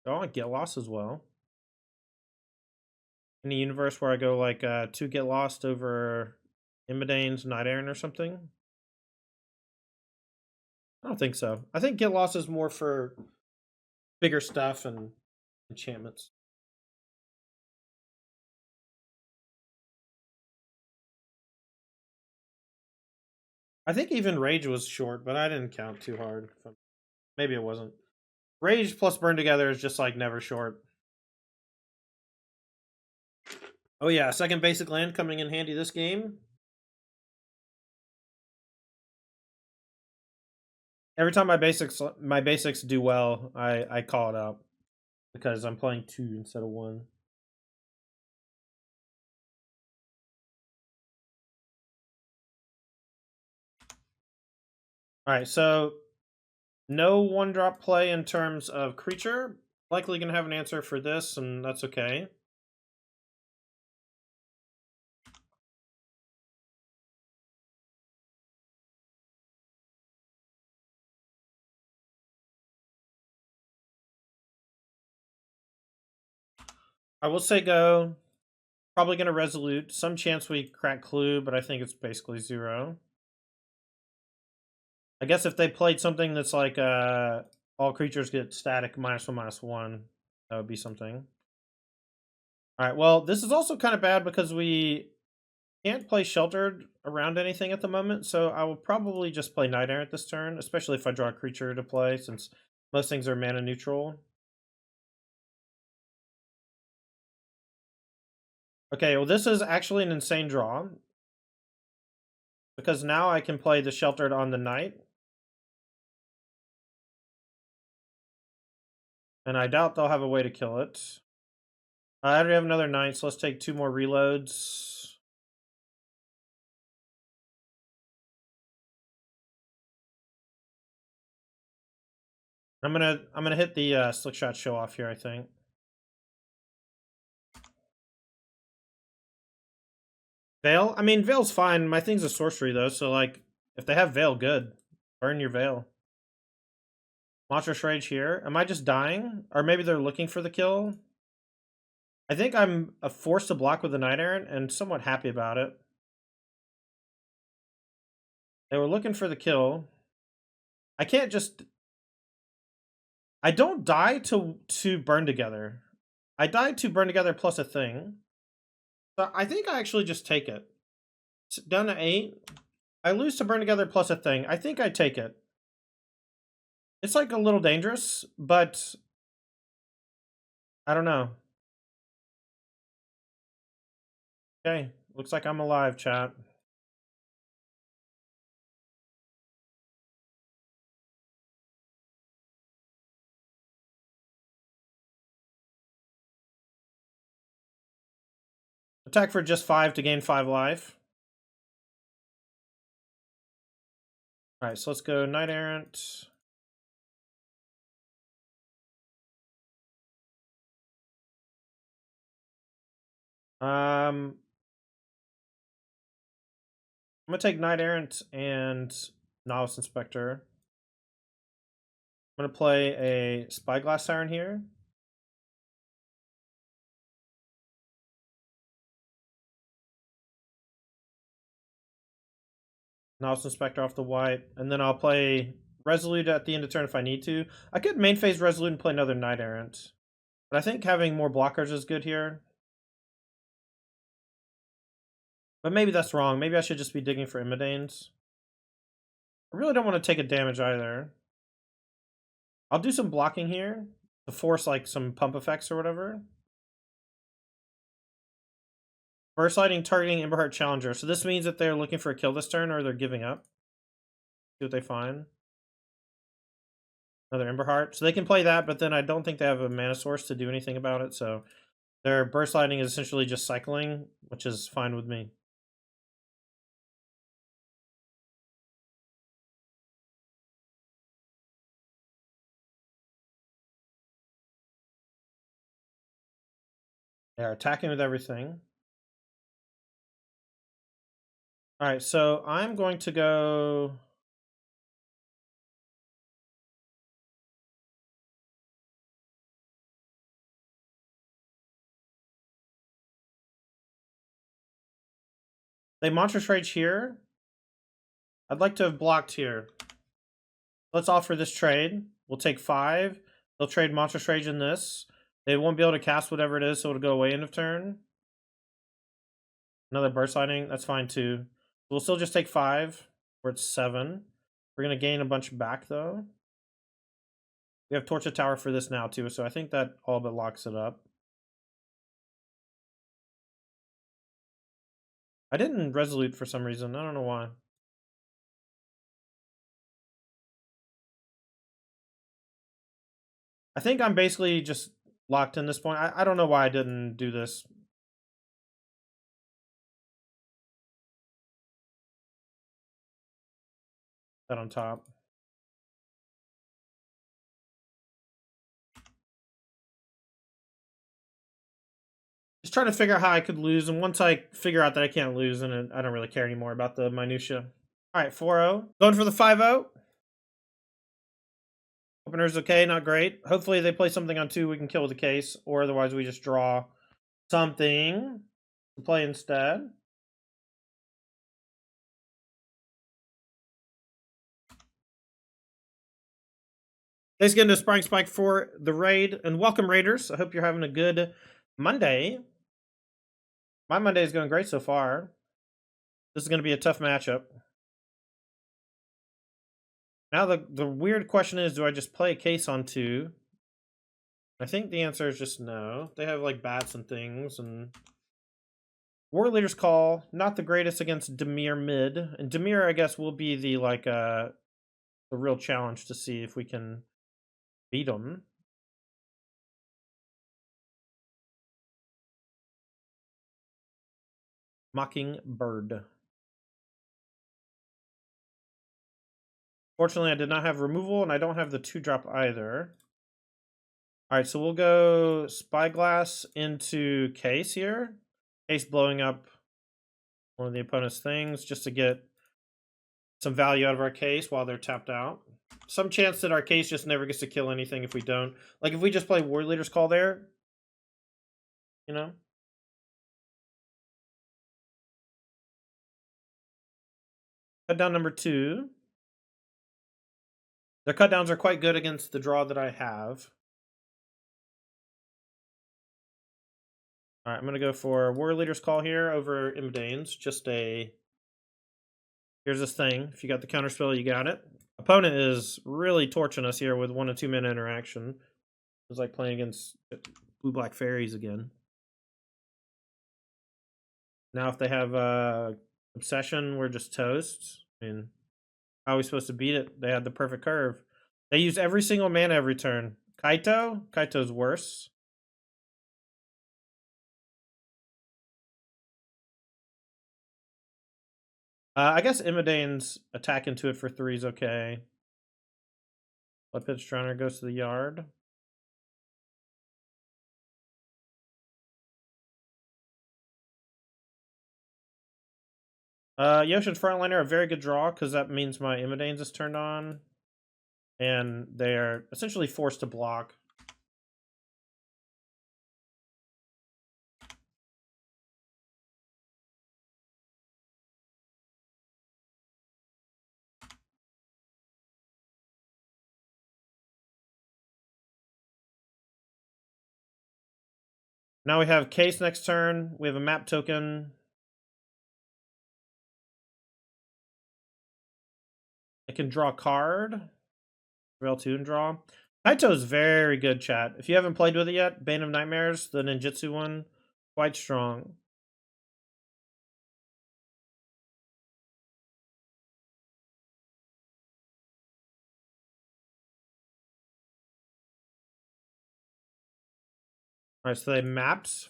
Oh, I get lost as well. In a universe where I go like 2 get lost over Immodane's Knight Errant or something? I don't think so. I think get lost is more for bigger stuff and enchantments. I think even Rage was short, but I didn't count too hard. Maybe it wasn't. Rage plus Burn Together is just like never short. Oh yeah, second basic land coming in handy this game. Every time my basics do well, I call it out because I'm playing 2 instead of 1. All right, so no 1-drop play in terms of creature. Likely gonna have an answer for this, and that's okay. I will say go. Probably gonna Resolute. Some chance we crack Clue, but I think it's basically 0. I guess if they played something that's like all creatures get static -1/-1, that would be something. Alright, well, this is also kind of bad because we can't play Sheltered around anything at the moment, so I will probably just play Knight Errant this turn, especially if I draw a creature to play, since most things are mana neutral. Okay, well, this is actually an insane draw, because now I can play the Sheltered on the Knight. And I doubt they'll have a way to kill it. I already have another Knight, so let's take 2 more reloads. I'm gonna hit the Slickshot Show-Off here, I think. Veil? I mean, Veil's fine. My thing's a sorcery, though, so, like, if they have Veil, good. Burn your Veil. Monstrous Rage here. Am I just dying? Or maybe they're looking for the kill? I think I'm forced to block with the Knight Errant, and somewhat happy about it. They were looking for the kill. I can't just... I don't die to Burn Together. I died to Burn Together plus a thing. So I think I actually just take it. It's down to 8. I lose to Burn Together plus a thing. I think I take it. It's like a little dangerous, but I don't know. Okay, looks like I'm alive, chat. Attack for just 5 to gain 5 life. Alright, so let's go Knight Errant. I'm gonna take Knight Errant and Novice Inspector. I'm gonna play a Spyglass Siren here. Novice Inspector off the white, and then I'll play Resolute at the end of turn if I need to. I could main phase Resolute and play another Knight Errant, but I think having more blockers is good here. But maybe that's wrong. Maybe I should just be digging for Immodanes. I really don't want to take a damage either. I'll do some blocking here to force like some pump effects or whatever. Burst Lighting targeting Emberheart Challenger. So this means that they're looking for a kill this turn or they're giving up. See what they find. Another Emberheart. So they can play that, but then I don't think they have a mana source to do anything about it. So their Burst Lighting is essentially just cycling, which is fine with me. They're attacking with everything. Alright, so I'm going to go... They Monstrous Rage here. I'd like to have blocked here. Let's offer this trade. We'll take 5. They'll trade Monstrous Rage in this. They won't be able to cast whatever it is, so it'll go away end of turn. Another Burst Lightning. That's fine too. We'll still just take 5. Where it's 7. We're going to gain a bunch back though. We have Torch of Tower for this now too, so I think that all but locks it up. I didn't Resolute for some reason. I don't know why. I think I'm basically just locked in this point. I don't know why I didn't do this. That on top. Just trying to figure out how I could lose, and once I figure out that I can't lose, then I don't really care anymore about the minutia. Alright, 4-0. Going for the 5-0. Opener's okay, not great. Hopefully they play something on 2 we can kill with the case, or otherwise we just draw something to play instead. Thanks again to Sparring Spike for the raid, and welcome Raiders. I hope you're having a good Monday. My Monday is going great so far. This is going to be a tough matchup. Now the weird question is, do I just play a case on 2? I think the answer is just no. They have like bats and things, and War Leader's Call, not the greatest against Dimir mid. And Dimir, I guess, will be the like the real challenge to see if we can beat them. Mockingbird. Fortunately, I did not have removal, and I don't have the 2-drop either. Alright, so we'll go Spyglass into Case here. Case blowing up one of the opponent's things just to get some value out of our Case while they're tapped out. Some chance that our Case just never gets to kill anything if we don't. Like, if we just play War Leader's Call there, you know? Cut down number 2. Their cut downs are quite good against the draw that I have. Alright, I'm going to go for War Leader's Call here over Immodane's. Just a... Here's this thing. If you got the counterspell, you got it. Opponent is really torching us here with 1 and 2 mana interaction. It's like playing against blue-black fairies again. Now if they have Obsession, we're just toast. I mean, how are we supposed to beat it? They had the perfect curve. They use every single mana every turn. Kaito? Kaito's worse. I guess Immodane's attack into it for 3 is okay. Blood Pit Strunner goes to the yard. Yoshin's Frontliner, a very good draw, because that means my Immodanes is turned on. And they're essentially forced to block. Now we have Case next turn. We have a map token. I can draw a card. Rail 2 and draw. Kaito is very good, chat. If you haven't played with it yet, Bane of Nightmares, the ninjutsu one, quite strong. Alright, so they maps.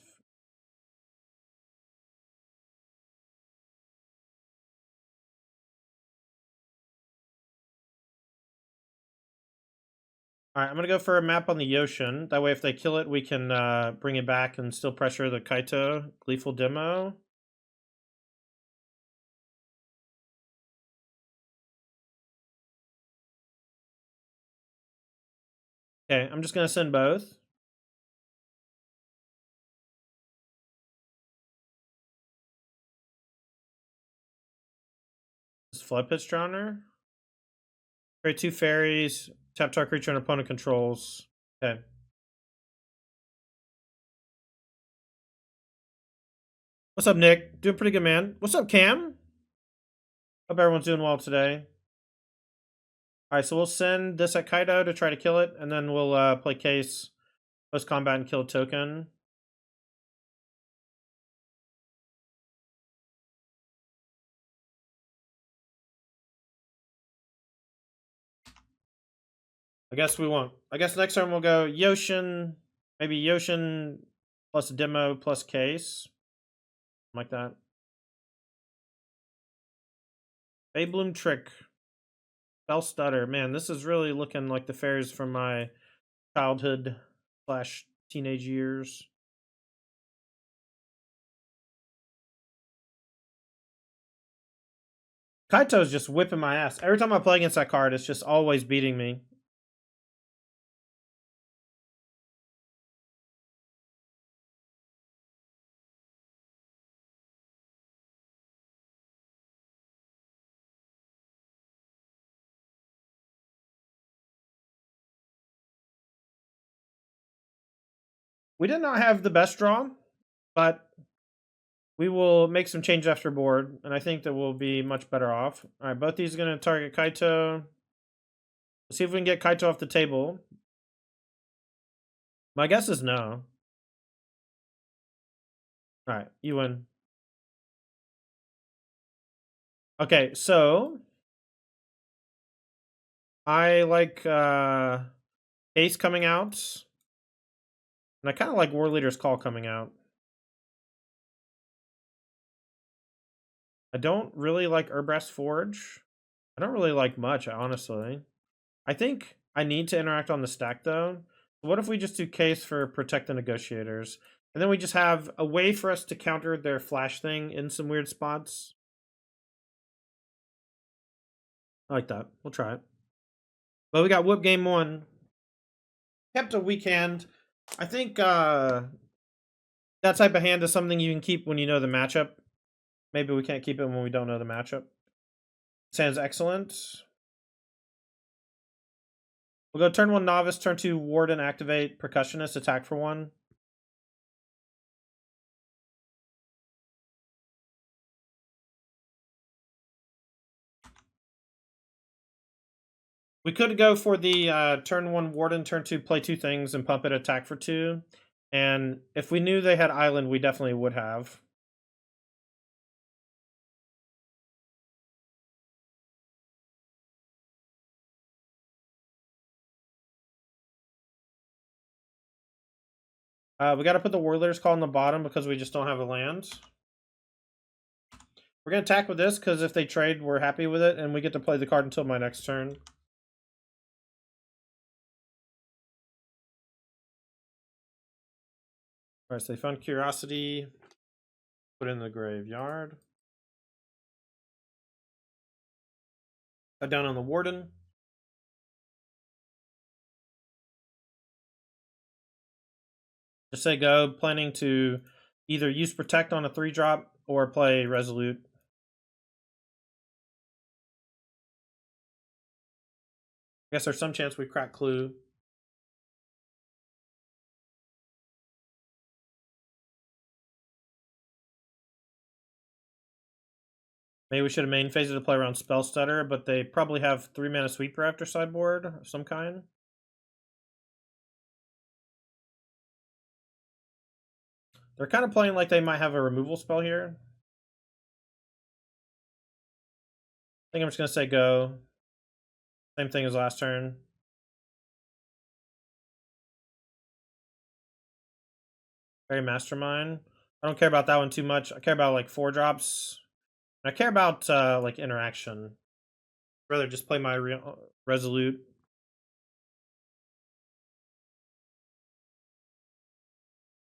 Alright, I'm gonna go for a map on the Yoshin. That way if they kill it, we can bring it back and still pressure the Kaito. Gleeful Demo. Okay, I'm just gonna send both. This Flood Pitch Drowner. Create 2 fairies. Tap target creature and opponent controls. Okay. What's up, Nick? Doing pretty good, man. What's up, Cam? Hope everyone's doing well today. Alright, so we'll send this at Kaido to try to kill it, and then we'll play Case post-combat and kill a token. I guess we won't. I guess next turn we'll go Yoshin, maybe Yoshin plus a demo plus Case. Like that. Baybloom Trick. Bell Stutter. Man, this is really looking like the fairies from my childhood / teenage years. Kaito's just whipping my ass. Every time I play against that card, it's just always beating me. We did not have the best draw, but we will make some changes after board, and I think that we'll be much better off. All right, both these are going to target Kaito. Let's see if we can get Kaito off the table. My guess is no. All right, you win. Okay, so I like Ace coming out, and I kind of like War Leader's Call coming out. I don't really like Urbrass Forge. I don't really like much, honestly. I think I need to interact on the stack, though. What if we just do Case for Protect the Negotiators? And then we just have a way for us to counter their flash thing in some weird spots. I like that. We'll try it. But we got Whoop game 1. Kept a weak hand. I think that type of hand is something you can keep when you know the matchup. Maybe we can't keep it when we don't know the matchup. Sounds excellent. We'll go turn 1 Novice, turn 2 Warden, activate Percussionist, attack for 1. We could go for the turn 1 Warden, turn 2 play 2 things and pump it, attack for 2. And if we knew they had Island, we definitely would have. We got to put the Warlord's Call on the bottom because we just don't have a land. We're going to attack with this because if they trade, we're happy with it, and we get to play the card until my next turn. Alright, so they found Curiosity. Put it in the graveyard. Cut down on the Warden. Just say go, planning to either use Protect on a 3-drop or play Resolute. I guess there's some chance we crack Clue. Maybe we should have main phased to play around Spell Stutter, but they probably have 3-mana Sweeper after sideboard of some kind. They're kind of playing like they might have a removal spell here. I think I'm just going to say go. Same thing as last turn. Very Mastermind. I don't care about that one too much. I care about like 4-drops. I care about like interaction. I'd rather just play my Resolute.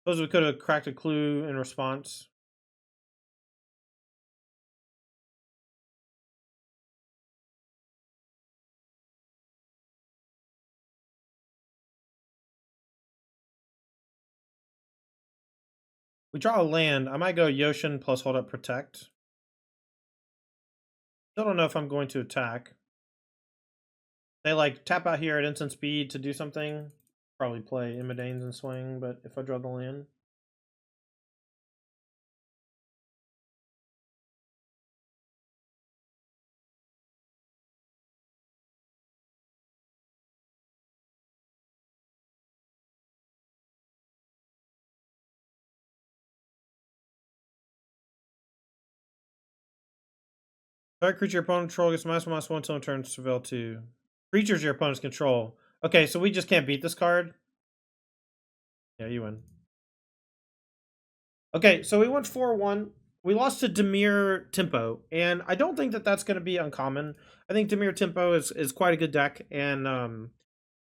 Suppose we could have cracked a Clue in response. We draw a land. I might go Yoshin plus hold up Protect. Still don't know if I'm going to attack. They like tap out here at instant speed to do something. Probably play Immodanes and swing, but if I draw the land. Target creature your opponent control gets -1/-1 until it turns to Surveil 2. Creatures your opponent's control. Okay, so we just can't beat this card. Yeah, you win. Okay, so we went 4-1. We lost to Dimir Tempo, and I don't think that that's going to be uncommon. I think Dimir Tempo is quite a good deck, and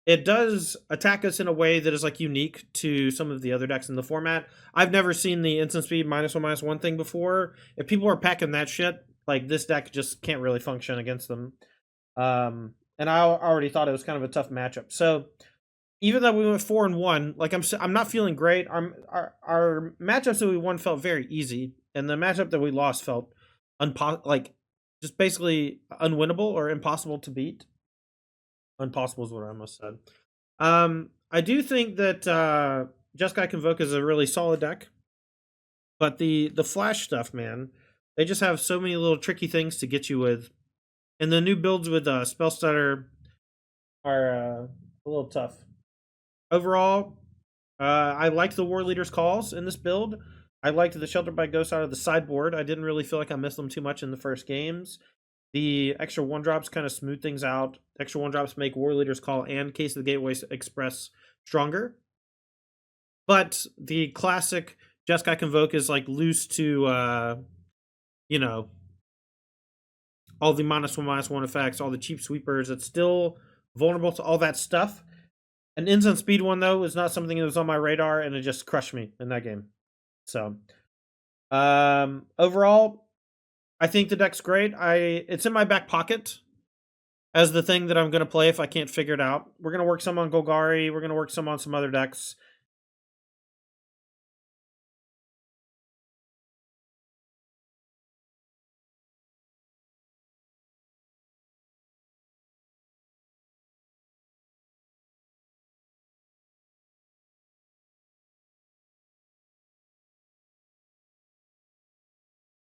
it does attack us in a way that is like unique to some of the other decks in the format. I've never seen the instant speed -1/-1 thing before. If people are packing that shit, like this deck just can't really function against them. And I already thought it was kind of a tough matchup. So even though we went 4-1, like I'm not feeling great. Our matchups that we won felt very easy, and the matchup that we lost felt like just basically unwinnable or impossible to beat. Impossible is what I almost said. I do think that Jeskai Convoke is a really solid deck, but the flash stuff, man, they just have so many little tricky things to get you with, and the new builds with Spell Stutter are a little tough. Overall, I liked the War Leader's calls in this build. I liked the Shelter by Ghost out of the sideboard. I didn't really feel like I missed them too much in the first games. The extra 1-drops kind of smooth things out. Extra 1-drops make War Leader's Call and Case of the Gateway Express stronger. But the classic Jeskai Convoke is like loose to, you know, all the -1/-1 effects, all the cheap sweepers. It's still vulnerable to all that stuff. An instant speed one, though, is not something that was on my radar, and it just crushed me in that game. So, overall, I think the deck's great. It's in my back pocket as the thing that I'm going to play if I can't figure it out. We're going to work some on Golgari. We're going to work some on some other decks.